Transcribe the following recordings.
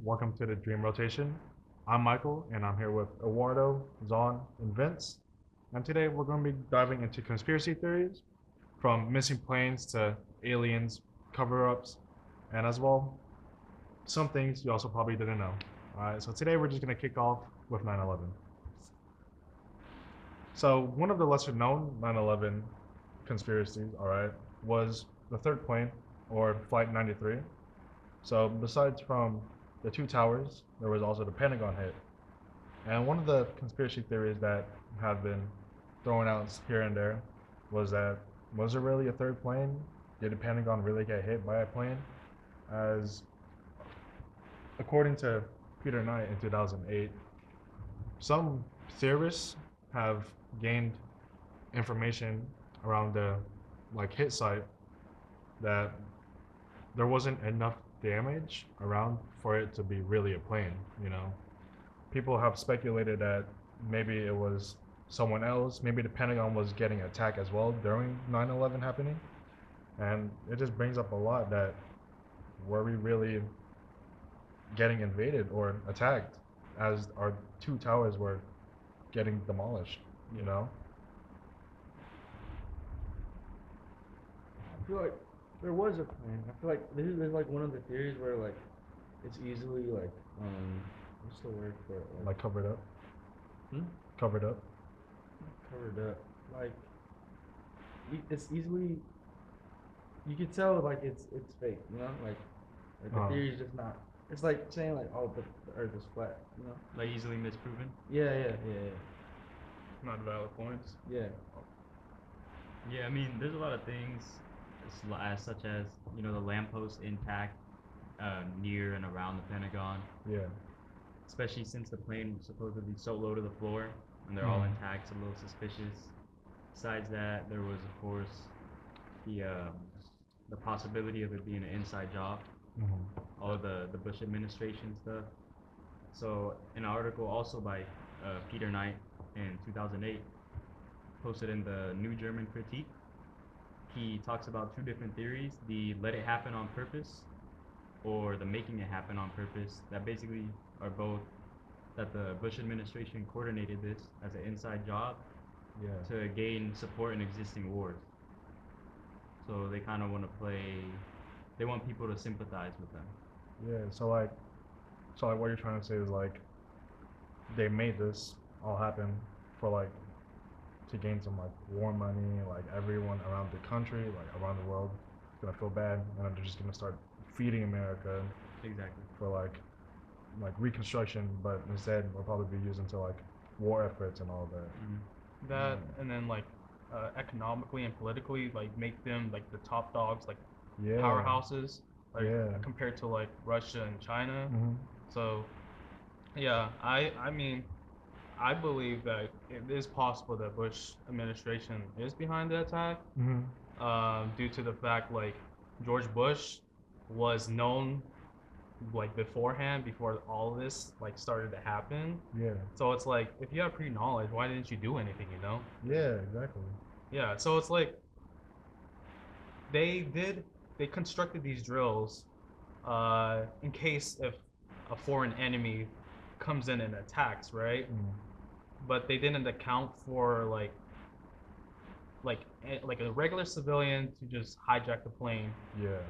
Welcome to the Dream Rotation. I'm Michael, and I'm here with Eduardo, Zon, and Vince. And today we're going to be diving into conspiracy theories, from missing planes to aliens, cover-ups, and as well, some things you also probably didn't know. All right, so today we're just going to kick off with 9/11. So one of the lesser-known 9/11 conspiracies, all right, was the third plane, or Flight 93. So besides from the two towers, there was also the Pentagon hit. And one of the conspiracy theories that have been thrown out here and there was there really a third plane? Did the Pentagon really get hit by a plane? As according to Peter Knight in 2008, some theorists have gained information around the hit site that there wasn't enough damage around for it to be really a plane, you know. People have speculated that maybe it was someone else, maybe the Pentagon was getting attacked as well during 9/11 happening. And it just brings up a lot that were we really getting invaded or attacked as our two towers were getting demolished, you know? I feel like there was a plan. I feel like there's like one of the theories where like it's easily what's the word for it? Like covered up. Hmm? Covered up. Covered up. Like it's easily you can tell like it's fake, you know? Like the theory is just not. It's like saying like the Earth is flat, you know? Like easily misproven? Yeah. Not valid points. Yeah. Yeah, I mean, there's a lot of things such as, the lamppost intact near and around the Pentagon, Yeah. especially since the plane was supposedly so low to the floor and they're all intact. It's a little suspicious. Besides that, there was, of course, the possibility of it being an inside job, all of the Bush administration stuff. So, an article also by Peter Knight in 2008, posted in the New German Critique, he talks about two different theories: the let it happen on purpose or the making it happen on purpose, that basically are both that the Bush administration coordinated this as an inside job to gain support in existing wars. So they kind of want to they want people to sympathize with them. Yeah, so what you're trying to say is like they made this all happen for to gain some war money, like everyone around the country, like around the world is gonna feel bad, and then they're just gonna start feeding America Exactly. for reconstruction, but instead will probably be used into war efforts and all that. That and then economically and politically make them the top dogs, powerhouses, compared to Russia and China. So yeah, I mean I believe that it is possible that Bush administration is behind the attack, due to the fact George Bush was known beforehand, before all of this started to happen. Yeah. So it's like, if you have pre-knowledge, why didn't you do anything? Yeah, exactly. Yeah. So it's like they constructed these drills, in case if a foreign enemy comes in and attacks, right? But they didn't account for like a regular civilian to just hijack the plane. Yeah.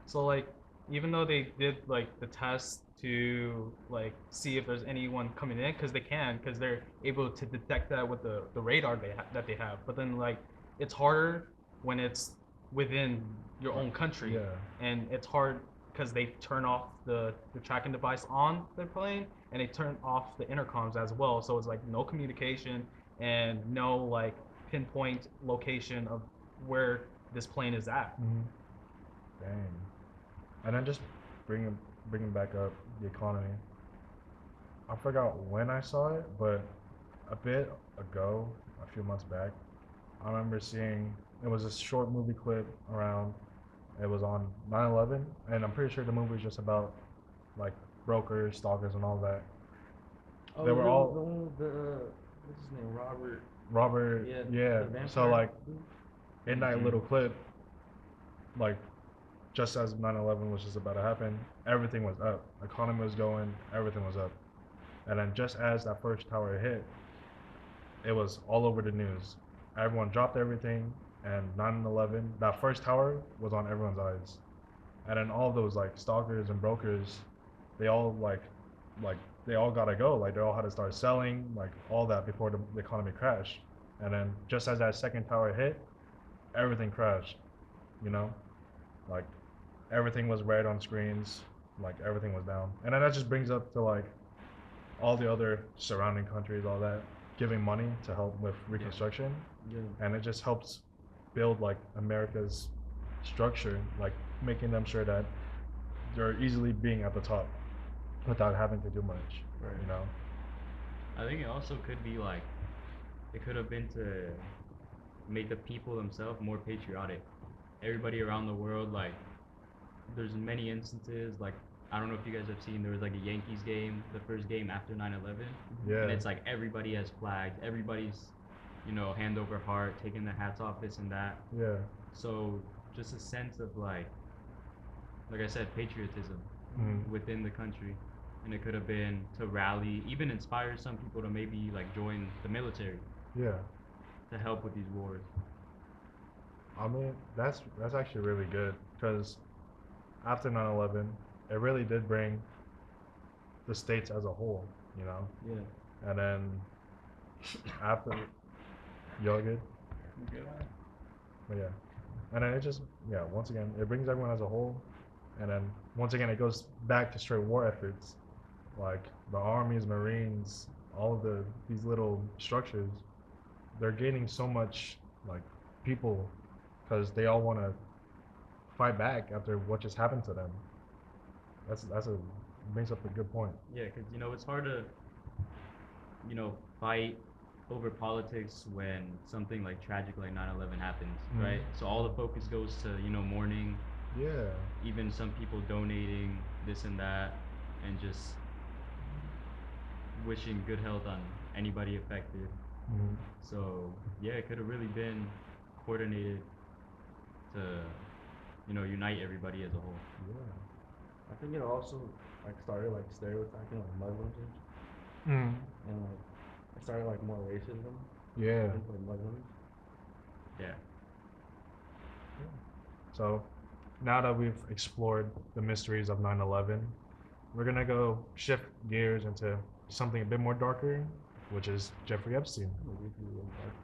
So even though they did the test to see if there's anyone coming in, because they're able to detect that with the radar that they have, but then it's harder when it's within your own country. Yeah. And it's hard because they turn off the tracking device on the plane, and they turn off the intercoms as well, so it's no communication and no pinpoint location of where this plane is at. Dang. And then just bringing back up the economy. I forgot when I saw it, but a bit ago, a few months back, I remember seeing it was a short movie clip around. It was on 9/11, and I'm pretty sure the movie was just about brokers, stalkers, and all that. Oh, They were all the one with what's his name, Robert. Robert. Yeah. Yeah. The So vampire in that little clip, like just as 9/11 was just about to happen, everything was up. Economy was going, everything was up. And then just as that first tower hit, it was all over the news. Everyone dropped everything, and 9/11, that first tower was on everyone's eyes. And then all those like stalkers and brokers, they all like they all gotta go. Like they all had to start selling, like all that before the economy crashed. And then just as that second tower hit, everything crashed. You know, like everything was red on screens, like everything was down. And then that just brings up to like all the other surrounding countries, all that giving money to help with reconstruction. Yeah. And it just helps build like America's structure, like making them sure that they're easily being at the top without having to do much. Right. You know. I think it also could be like, it could have been to make the people themselves more patriotic. Everybody around the world, like, there's many instances, like, I don't know if you guys have seen, there was like a Yankees game, the first game after 9/11. Yeah. And it's like everybody has flags, everybody's, you know, hand over heart, taking their hats off, this and that. Yeah. So just a sense of like I said, patriotism within the country. And it could have been to rally, even inspire some people to maybe like join the military Yeah. to help with these wars. I mean, that's actually really good because after 9/11, it really did bring the states as a whole, you know. Yeah. And then after, you're good. But yeah, and then it just once again it brings everyone as a whole, and then once again it goes back to straight war efforts, like the armies, marines, all of these little structures, they're gaining so much like people because they all want to fight back after what just happened to them. That's a brings up a good point. Yeah, because you know it's hard to, you know, fight over politics when something like tragic like 9/11 happens, right? So all the focus goes to, you know, mourning. Yeah. Even some people donating this and that, and just wishing good health on anybody affected. So yeah, it could have really been coordinated to, you know, unite everybody as a whole. Yeah. I think it also like started like stereotyping like Muslims and like it started like more racism. Yeah. For Muslims. Yeah. So now that we've explored the mysteries of 9/11, we're gonna go shift gears into something a bit more darker, which is Jeffrey Epstein.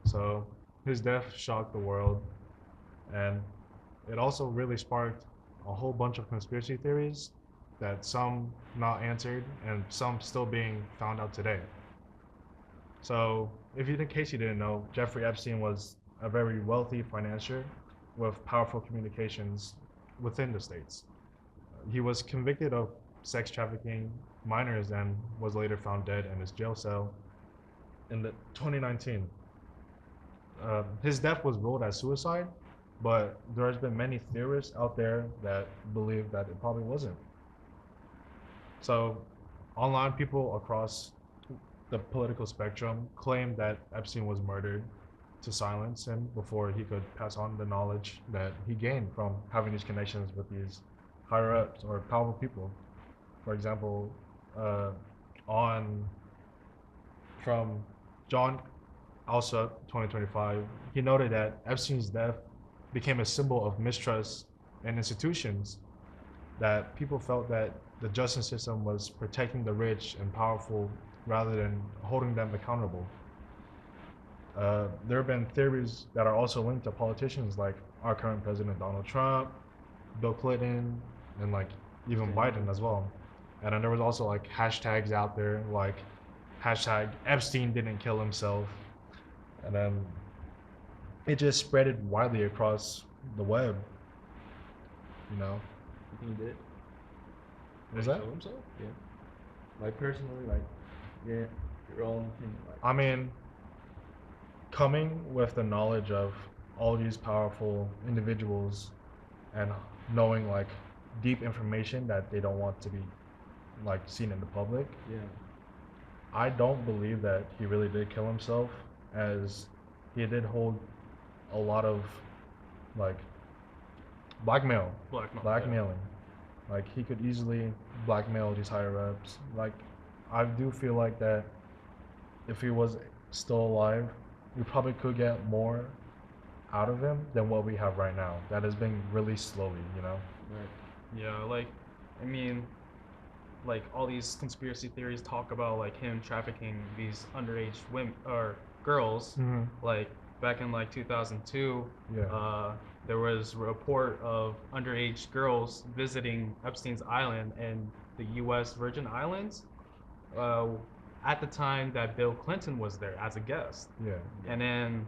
So his death shocked the world, and it also really sparked a whole bunch of conspiracy theories that some not answered and some still being found out today. So in case you didn't know, Jeffrey Epstein was a very wealthy financier with powerful communications within the states. He was convicted of sex trafficking minors and was later found dead in his jail cell in 2019. His death was ruled as suicide, but there has been many theorists out there that believe that it probably wasn't. So online people across the political spectrum claim that Epstein was murdered to silence him before he could pass on the knowledge that he gained from having these connections with these higher ups or powerful people. For example, from John Alsup 2025, he noted that Epstein's death became a symbol of mistrust in institutions, that people felt that the justice system was protecting the rich and powerful rather than holding them accountable. There have been theories that are also linked to politicians like our current president Donald Trump, Bill Clinton, and like even Biden as well. And then there was also like hashtags out there like hashtag Epstein didn't kill himself. And then it just spreaded widely across the web. You know? You think he did? Was that? Kill himself? Yeah. Like personally, like your own opinion. Like, I mean, coming with the knowledge of all these powerful individuals and knowing like deep information that they don't want to be like seen in the public. Yeah. I don't believe that he really did kill himself, as he did hold a lot of like blackmail, Blackmail. blackmailing. Like he could easily blackmail these higher ups. Like I do feel like that if he was still alive, we probably could get more out of him than what we have right now. That is being released slowly, you know. Right. Yeah, like, I mean, like all these conspiracy theories talk about like him trafficking these underage women or girls. Mm-hmm. Like back in like 2002, Yeah. there was a report of underage girls visiting Epstein's Island in the U.S. Virgin Islands. Uh, at the time that Bill Clinton was there as a guest. Yeah. And then,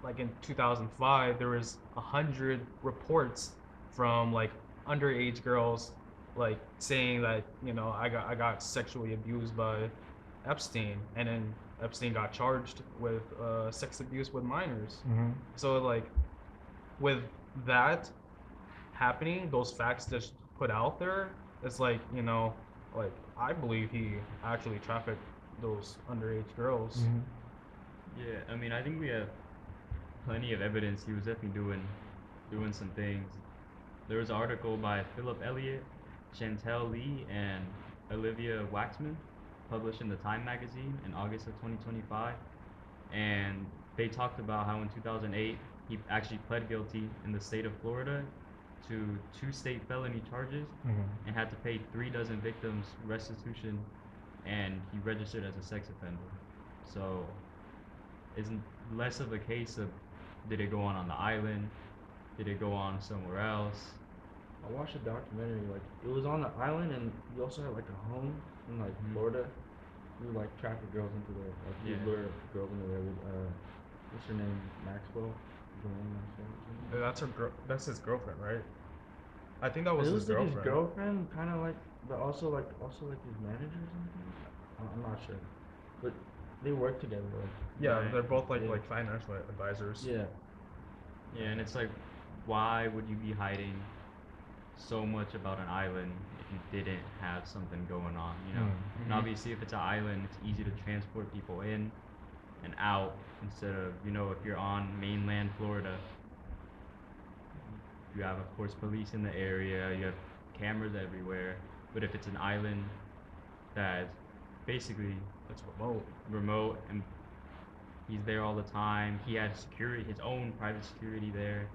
like in 2005, there was 100 reports from like underage girls, like saying that I got sexually abused by Epstein, and then Epstein got charged with sex abuse with minors. Mm-hmm. So like with that happening, those facts just put out there, it's like like I believe he actually trafficked those underage girls. Mm-hmm. Yeah, I mean, I think we have plenty of evidence he was definitely doing some things. There was an article by Philip Elliott, Chantel Lee, and Olivia Waxman, published in the Time magazine in August of 2025, and they talked about how in 2008 he actually pled guilty in the state of Florida to 2 state felony charges Mm-hmm. and had to pay 36 victims restitution, and he registered as a sex offender. So it's less of a case of did it go on the island, did it go on somewhere else. I watched a documentary. Like it was on the island, and you also had like a home in like Florida. You would like traffic girls into there. Like you Yeah. lure girls into there with what's her name? Maxwell. Joanne Maxwell. That's his girlfriend, right? I think that was It his was like girlfriend. his girlfriend, kind of like, but also like his manager or something. I'm not sure, but they work together. Like, Yeah, Right. they're both like Yeah. like financial advisors. yeah, Yeah, and it's like, why would you be hiding so much about an island if you didn't have something going on, you know? Mm. And obviously, if it's an island, it's easy to transport people in and out instead of, if you're on mainland Florida, you have, of course, police in the area, you have cameras everywhere. But if it's an island that's basically It's remote. remote and he's there all the time, he had security, his own private security there.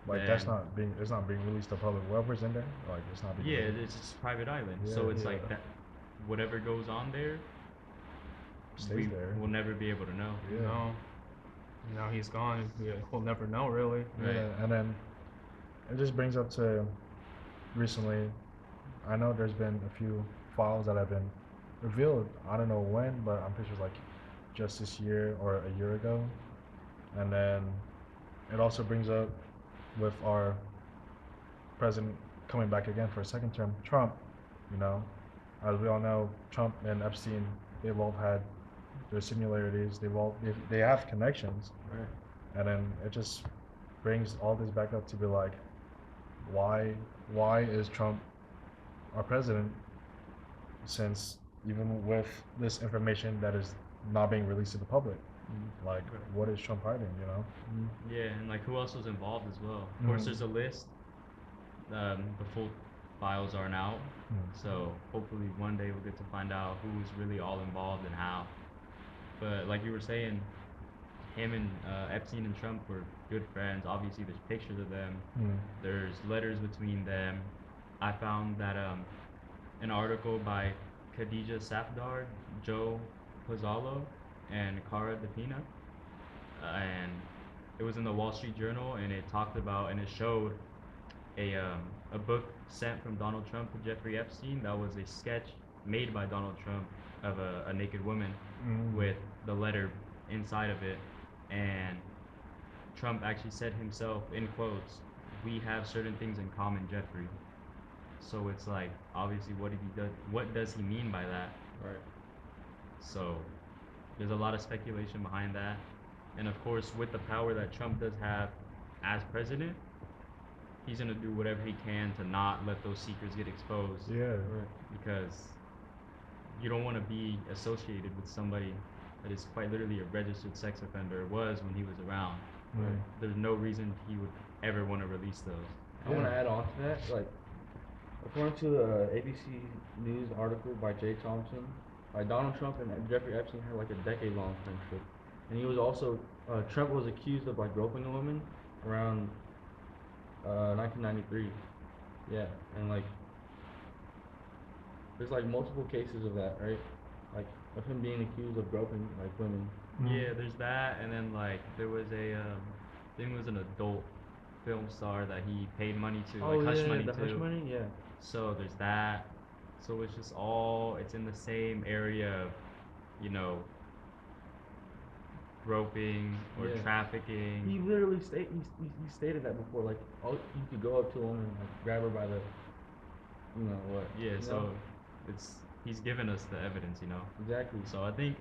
Like then- that's not being it's not being released to public. Whoever's in there, like it's not being. Yeah, released. it's just a private island. Yeah, So it's yeah. like that whatever goes on there, Stays we there. will never be able to know. Yeah. No. Now he's gone. We'll never know, really. Right. Yeah, and then it just brings up to recently. I know there's been a few files that have been revealed. I don't know when, but I'm pretty sure like just this year or a year ago. And then it also brings up with our president coming back again for a second term, Trump. You know, as we all know, Trump and Epstein, they've all had their similarities. They have connections. right. And then it just brings all this back up to be like, why is Trump our president? Since even with this information that is not being released to the public, like what is Trump hiding? You know? Yeah, and like who else was involved as well. Of course, Mhm. there's a list. The full files aren't out, so hopefully one day we'll get to find out who's really all involved and how. But like you were saying, him and Epstein and Trump were good friends. Obviously, there's pictures of them. Mm. There's letters between them. I found that an article by Khadija Safdar, Joe Pozzolo, and Cara DePina, and it was in the Wall Street Journal, and it talked about and it showed a book sent from Donald Trump to Jeffrey Epstein that was a sketch made by Donald Trump of a naked woman with the letter inside of it, and Trump actually said himself in quotes, "We have certain things in common, Jeffrey." So it's like obviously what does he mean by that? Right. So there's a lot of speculation behind that, and of course with the power that Trump does have as president, he's gonna do whatever he can to not let those secrets get exposed. Yeah. Right. Because you don't want to be associated with somebody that is quite literally a registered sex offender, or was when he was around. Mm. There's no reason he would ever want to release those. I want to add on to that. Like, according to the ABC News article by Jay Thompson, like Donald Trump and Jeffrey Epstein had like a decade-long friendship, and he was also Trump was accused of like groping a woman around 1993. Yeah, and like there's like multiple cases of that, right? Like of him being accused of groping like women. Yeah, there's that, and then like there was I think it was an adult film star that he paid money to, Oh like hush yeah, money the to. hush money, yeah. So there's that. So it's just it's in the same area of, you know, groping or Yeah. trafficking. He literally he stated that before. Like, oh, you could go up to a woman and like grab her by the, you know what? Yeah, you so know? he's given us the evidence, you know. Exactly. So I think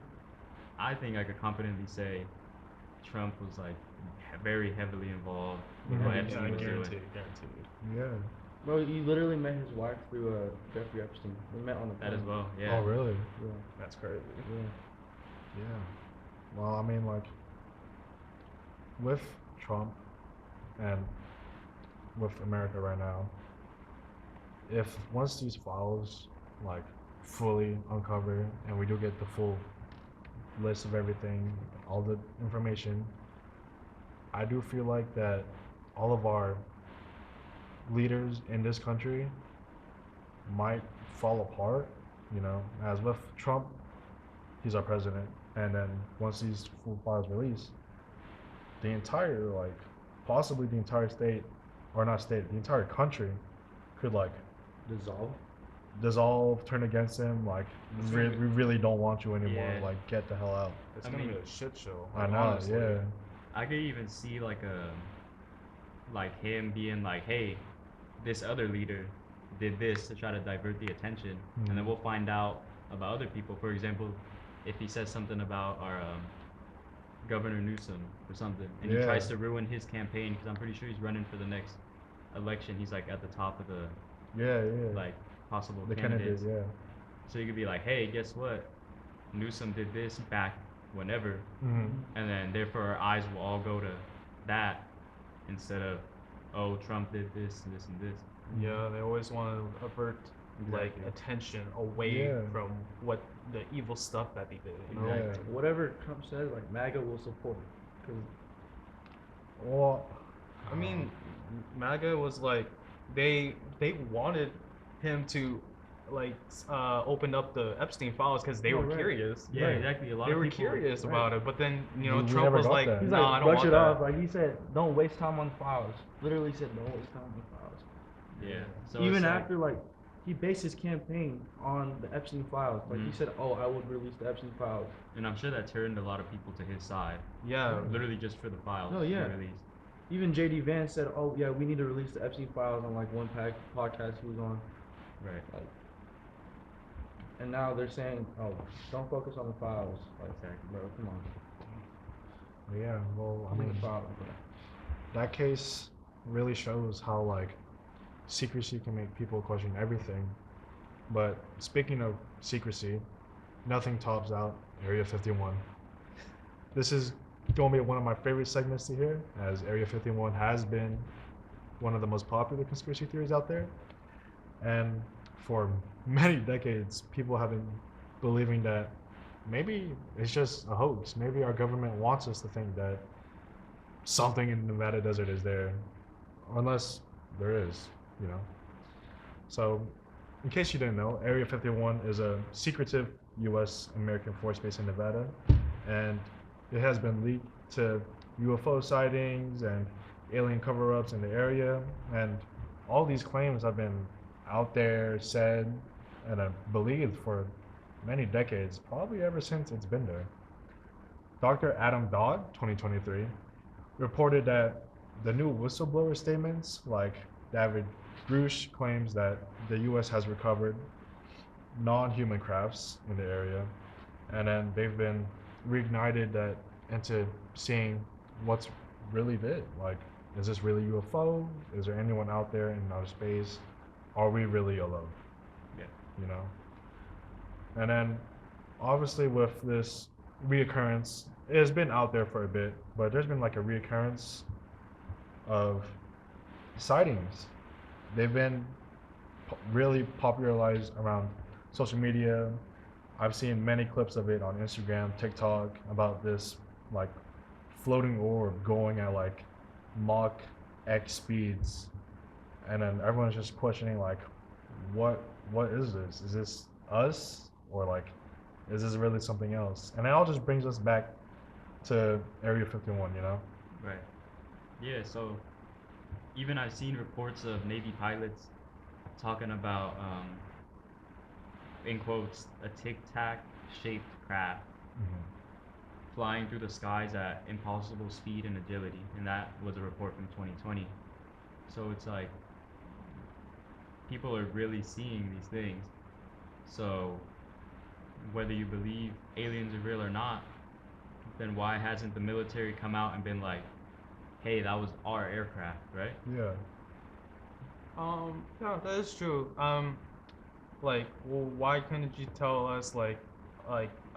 I could confidently say Trump was like very heavily involved with what Yeah, Epstein was guaranteed. doing. Yeah. Bro, you literally met his wife through Jeffrey Epstein. They met on the That as plane. well, yeah. Oh, really? Yeah. That's crazy. Yeah. Yeah. Well, I mean, like, with Trump and with America right now, if once these files like fully uncover and we do get the full list of everything, all the information, I do feel like that all of our leaders in this country might fall apart, you know, as with Trump, he's our president, and then once these full files release, the entire like possibly the entire state, or not state, the entire country could like dissolve, turn against him, like we really don't want you anymore, Yeah. like get the hell out. It's I gonna be mean, a shit show. I know, honestly. yeah. I could even see like him being like, hey, this other leader did this to try to divert the attention, and then we'll find out about other people. For example, if he says something about our Governor Newsom or something, and he tries to ruin his campaign, because I'm pretty sure he's running for the next election. He's like at the top of the like possible the candidates. candidate, So you could be like, hey, guess what? Newsom did this back whenever, and then therefore our eyes will all go to that instead of, oh, Trump did this and this and this. Yeah, they always want to avert like Exactly. attention away Yeah. from what the evil stuff that he did. You know? Yeah. Whatever Trump says, like MAGA will support it. Cause well, I mean, MAGA was like they wanted him to like open up the Epstein files because they No, were right. curious. Yeah, Right. exactly. A lot They of were people, curious about it, but then We Trump never was got like, that. he's "No, like, I don't brush want it that." off. Like he said, don't waste time on files. Literally said, don't waste time on files. Yeah. So Even it's like- after like he based his campaign on the Epstein files. Like he Mhm. said, oh, I would release the Epstein files. and I'm sure that turned a lot of people to his side, Yeah, literally just for the files. Oh, yeah. Released. Even JD Vance said, oh yeah, we need to release the Epstein files on like one podcast he was on. Right. Like, and now they're saying, oh, don't focus on the files. Like, Exactly. bro, come on. yeah, well, I I mean, mean, the problem. Bro. that case really shows how like secrecy can make people question everything. But speaking of secrecy, nothing tops out Area 51. This is going to be one of my favorite segments to hear, as Area 51 has been one of the most popular conspiracy theories out there. And for many decades, people have been believing that maybe it's just a hoax. Maybe our government wants us to think that something in the Nevada desert is there, unless there is, you know. So, in case you didn't know, Area 51 is a secretive U.S. American force base in Nevada, and it has been leaked to UFO sightings and alien cover-ups in the area, and all these claims have been out there, said, and believed for many decades, probably ever since it's been there. Dr. Adam Dodd, 2023, reported that the new whistleblower statements, like David Grush claims that the U.S. has recovered non-human crafts in the area, and then they've been reignited that into seeing what's really it. Like, is this really UFO? Is there anyone out there in outer space? Are we really alone? Yeah. You know? And then, obviously, with this reoccurrence, it has been out there for a bit, but there's been like a reoccurrence of sightings they've been really popularized around social media. I've seen many clips of it on Instagram, TikTok about this like floating orb going at like Mach X speeds, and then everyone's just questioning like, what what is this? Is this us, or like, is this really something else? And it all just brings us back to Area 51, you know? Right. Yeah. So even I've seen reports of Navy pilots talking about, in quotes, a tic tac shaped craft flying through the skies at impossible speed and agility, and that was a report from 2020. So it's like people are really seeing these things. So whether you believe aliens are real or not, then why hasn't the military come out and been like, "Hey, that was our aircraft," right? Yeah. Yeah, that is true. Like, well, why couldn't you tell us like,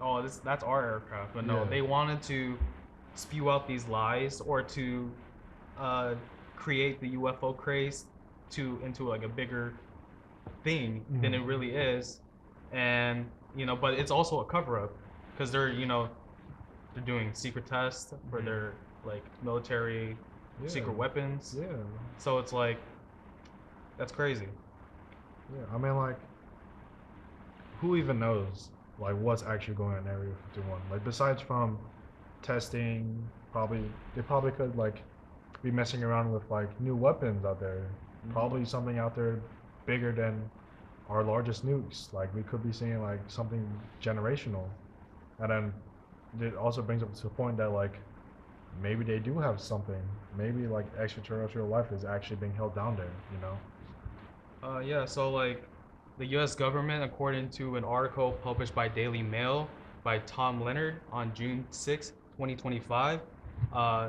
oh, that's our aircraft? But no, Yeah. they wanted to spew out these lies or to uh, create the UFO craze into like a bigger thing than it really is, and but it's also a cover up because they're doing secret tests for their like military secret weapons. Yeah. So it's like that's crazy. Yeah. I mean, like, who even knows like what's actually going on in Area 51? Like, besides from testing, probably they probably could like be messing around with like new weapons out there. Probably something out there bigger than our largest nukes. Like, we could be seeing like something generational, and then it also brings up to the point that like maybe they do have something. Maybe like extraterrestrial life is actually being held down there. You know? Yeah, so like the US government, according to an article published by Daily Mail by Tom Leonard on June 6, 2025,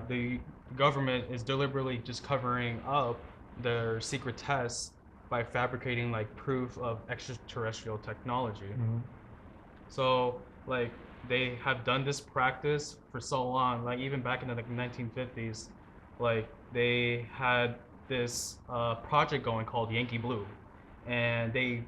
the government is deliberately just covering up their secret tests by fabricating like proof of extraterrestrial technology. So like they have done this practice for so long, like even back in the like 1950s, like they had this project going called Yankee Blue, and they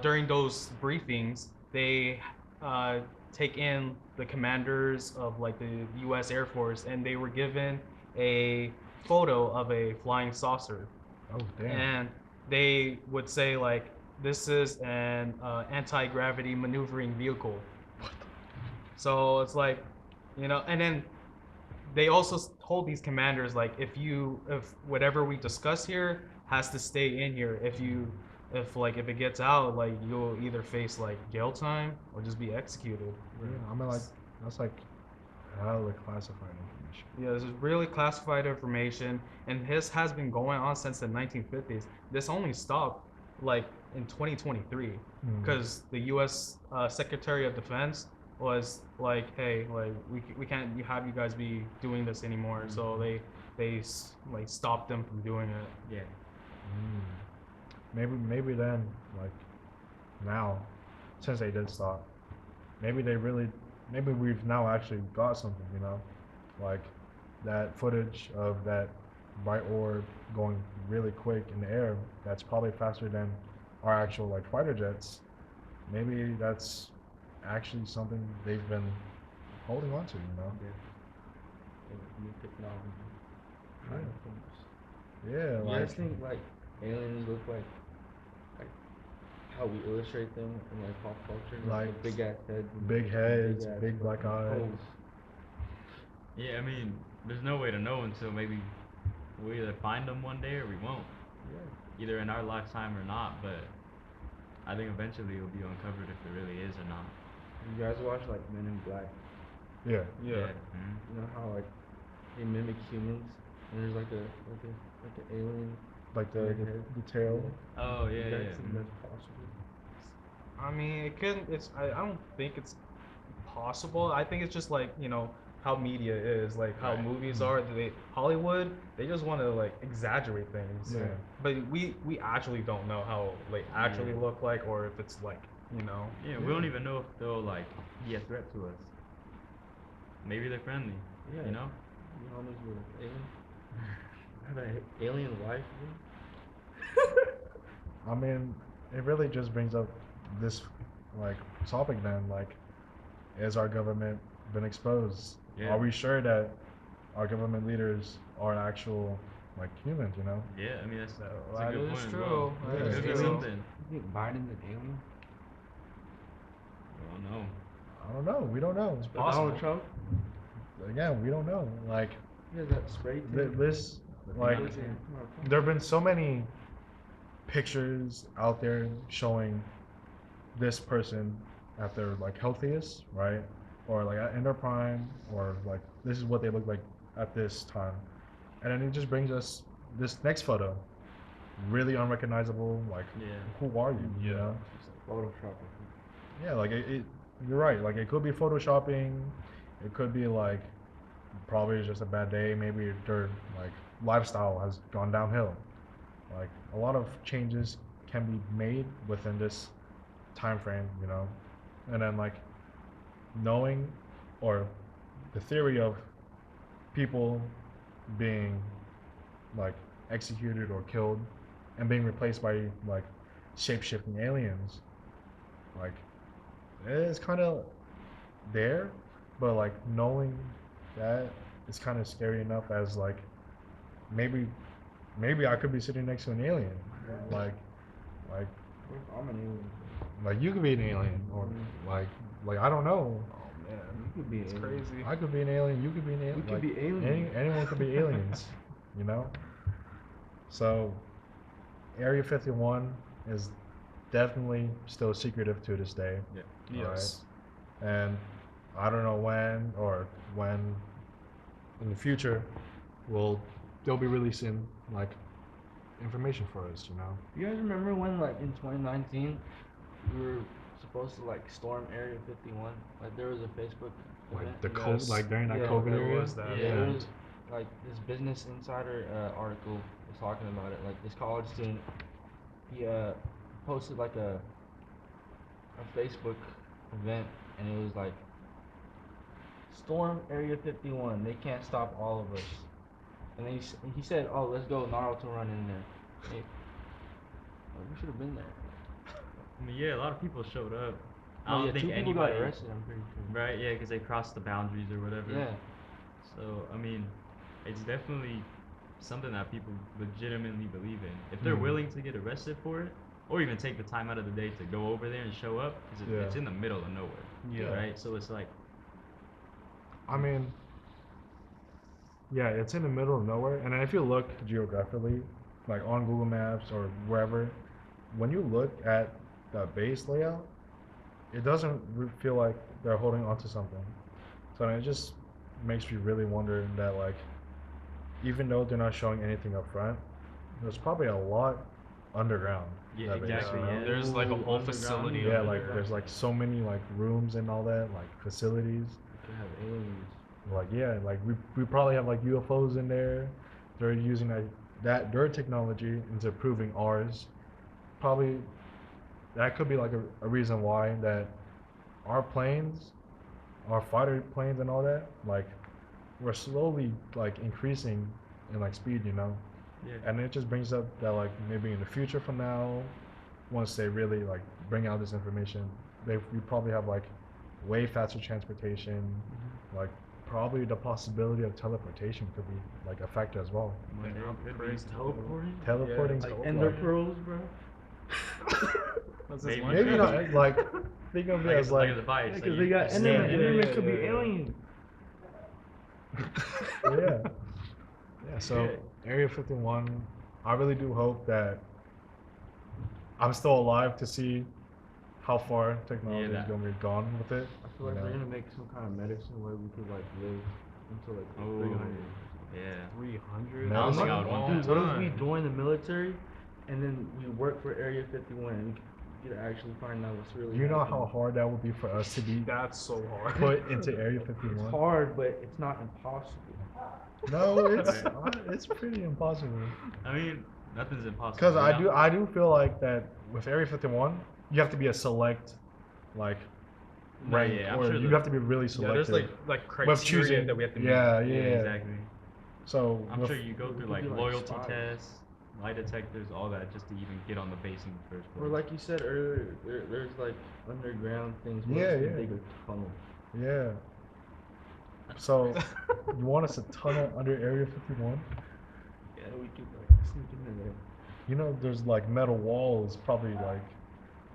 during those briefings they uh, take in the commanders of like the U.S. Air Force, and they were given a photo of a flying saucer, Oh damn. and they would say like this is an anti-gravity maneuvering vehicle. So it's like, and then they also told these commanders like if whatever we discuss here has to stay in here. If it gets out, like you'll either face like jail time or just be executed. Yeah, I mean, like, that's like hella classified information. Yeah, this is really classified information, and this has been going on since the 1950s. This only stopped like in 2023 because the U.S. Secretary of Defense was like, "Hey, like we can't have you guys be doing this anymore." So they like stopped them from doing it. Yeah. Maybe then, like, now, since they did stop, maybe we've now actually got something, you know, like that footage of that bright orb going really quick in the air. That's probably faster than our actual like fighter jets. Maybe that's actually something they've been holding on to, you know. New technology. Yeah, You like, guys think like aliens look like how we illustrate them in like pop culture, like big ass heads, big heads, ass big black eyes. holes. Yeah, I mean, there's no way to know until maybe we either find them one day or we won't. Yeah. Either in our lifetime or not, but I think eventually it'll be uncovered if it really is or not. You guys watch like Men in Black? Yeah. Mhm. You know how like they mimic humans, and there's like an alien. Like the tail. Oh yeah, You guys yeah. think that's possible? I mean, it can. I don't think it's possible. I think it's just like how media is, like how Right. movies are. Hollywood, they just want to like exaggerate things. Yeah. But we actually don't know how they actually look like, or if it's like Yeah, we don't even know if they'll like be a threat to us. Maybe they're friendly. Yeah. You know? You homies with alien? Have an alien wife? I mean, it really just brings up this like topic then, like, is our government been exposed? Yeah. Are we sure that our government leaders are actual like humans, you know? Yeah, I mean that's a That good is point as true. well. That It is could be true. something. You think Biden's an alien? I don't know. I don't know. We don't know. possible. Donald Trump? Again, we don't know. Like He has that spray tan. this, like, Donald Trump. there have been so many pictures out there showing this person at their like healthiest, right? Or like in their prime, or like this is what they look like at this time. And then it just brings us this next photo, really unrecognizable. Like, Yeah. who are you? You know? Photoshop. Yeah, like you're right. Like it could be photoshopping. It could be like probably it's just a bad day. Maybe their like lifestyle has gone downhill. Like a lot of changes can be made within this time frame, you know. And then like knowing or the theory of people being like executed or killed and being replaced by like shape-shifting aliens, like it's kind of there, but like knowing that it's kind of scary enough as like maybe I could be sitting next to an alien, like like I'm an alien. like you could be an alien, or like I don't know. Oh man, You could be it's an alien. crazy. I could be an alien. You could be an alien. We could like, be aliens. anyone could be aliens, you know. So, Area 51 is definitely still secretive to this day. Yeah. Yes. And I don't know when in the future they'll be releasing like information for us, you know. You guys remember when, like, in 2019, we were supposed to like storm Area 51? Like, there was a Facebook Like event. the Yes. COVID, like during that Yeah, COVID there era. was that. Yeah, Yeah. there was like this Business Insider article was talking about it. Like, this college student, he posted like a Facebook event, and it was like, storm Area 51. They can't stop all of us. And then he said, "Oh, let's go Naruto run in there." Hey, well, we should have been there. I mean, yeah, a lot of people showed up. I Oh, don't yeah, think 2 people anybody. got arrested. I'm pretty sure. Right? Yeah, because they crossed the boundaries or whatever. Yeah. So I mean, it's definitely something that people legitimately believe in. If they're Mhm. willing to get arrested for it, or even take the time out of the day to go over there and show up, because Yeah. it's in the middle of nowhere. Yeah. Right? So it's like, I mean, yeah, it's in the middle of nowhere, and then if you look geographically, like on Google Maps or wherever, when you look at the base layout, it doesn't feel like they're holding onto something. So then it just makes me really wonder that like, even though they're not showing anything up front, there's probably a lot underground. yeah, that base, exactly. you know? Yeah. There's like a Ooh, whole underground. facility Yeah, over like there. there's like so many like rooms and all that, like facilities. We could have aliens. Like yeah, like we probably have like UFOs in there. They're using that their technology into improving ours. Probably that could be like a reason why that our planes, our fighter planes and all that, like we're slowly like increasing in like speed, you know. Yeah. And it just brings up that like maybe in the future from now, once they really like bring out this information, we probably have like way faster transportation, like probably the possibility of teleportation could be like a factor as well. One day Yeah, it could be. crazy. Teleporting? Teleporting, Like like, ender pearls, bro? What's this Maybe. one? maybe not like think of it Like, as it's like like the bites. Because like they you- got you Enderman. stand- Enderman yeah, could be yeah. alien. yeah. Yeah, so Area 51, I really do hope that I'm still alive to see how far technology is that- going to be gone with it. I feel like you they're know? gonna make some kind of medicine where we could like live until like Oh, 300. yeah. 300. I don't think I would want Dude, that. what if we join the military and then we work for Area 51 and we could actually find out what's really You know happening? how hard that would be for us to be That's so hard. put into Area It's 51? hard, but it's not impossible. No, it's pretty impossible. I mean, nothing's impossible. Because you know? I do feel like that with Area 51, you have to be a select, like, No, rank, yeah, I'm or sure you the- have to be really Yeah, there's selective. like criteria choosing- that we have to meet. yeah, Yeah, yeah. exactly. So I'm with- sure you go we through could like be like loyalty spies. tests. lie detectors, all that, just to even get on the base in the first place. Or like you said earlier, there's like underground things. Yeah, They yeah. dig a tunnel. Yeah. So, you want us to tunnel under Area 51? Yeah, we could like sneak in there. You know, there's like metal walls, probably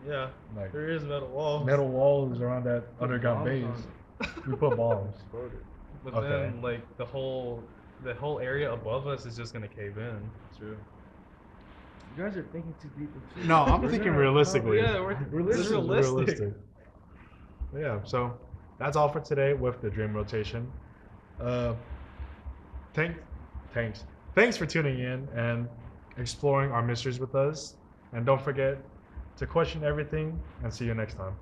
Yeah, like there is metal walls. metal walls around that Put underground bombs base. on We put bombs. Explode it. But Okay. then like the whole area above us is just gonna cave in. True. You guys are thinking too deep. No, I'm We're thinking gonna- realistically. Yeah, This it's is realistic. Yeah, so that's all for today with the dream rotation. Thanks for tuning in and exploring our mysteries with us. And don't forget to question everything, and see you next time.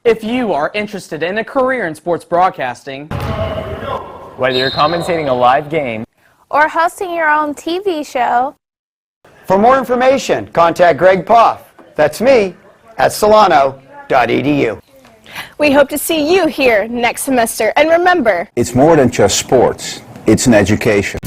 If you are interested in a career in sports broadcasting, whether you're commentating a live game or hosting your own TV show, for more information, contact Greg Poff. That's me at solano.edu. we hope to see you here next semester. And remember, It's more than just sports, it's an education.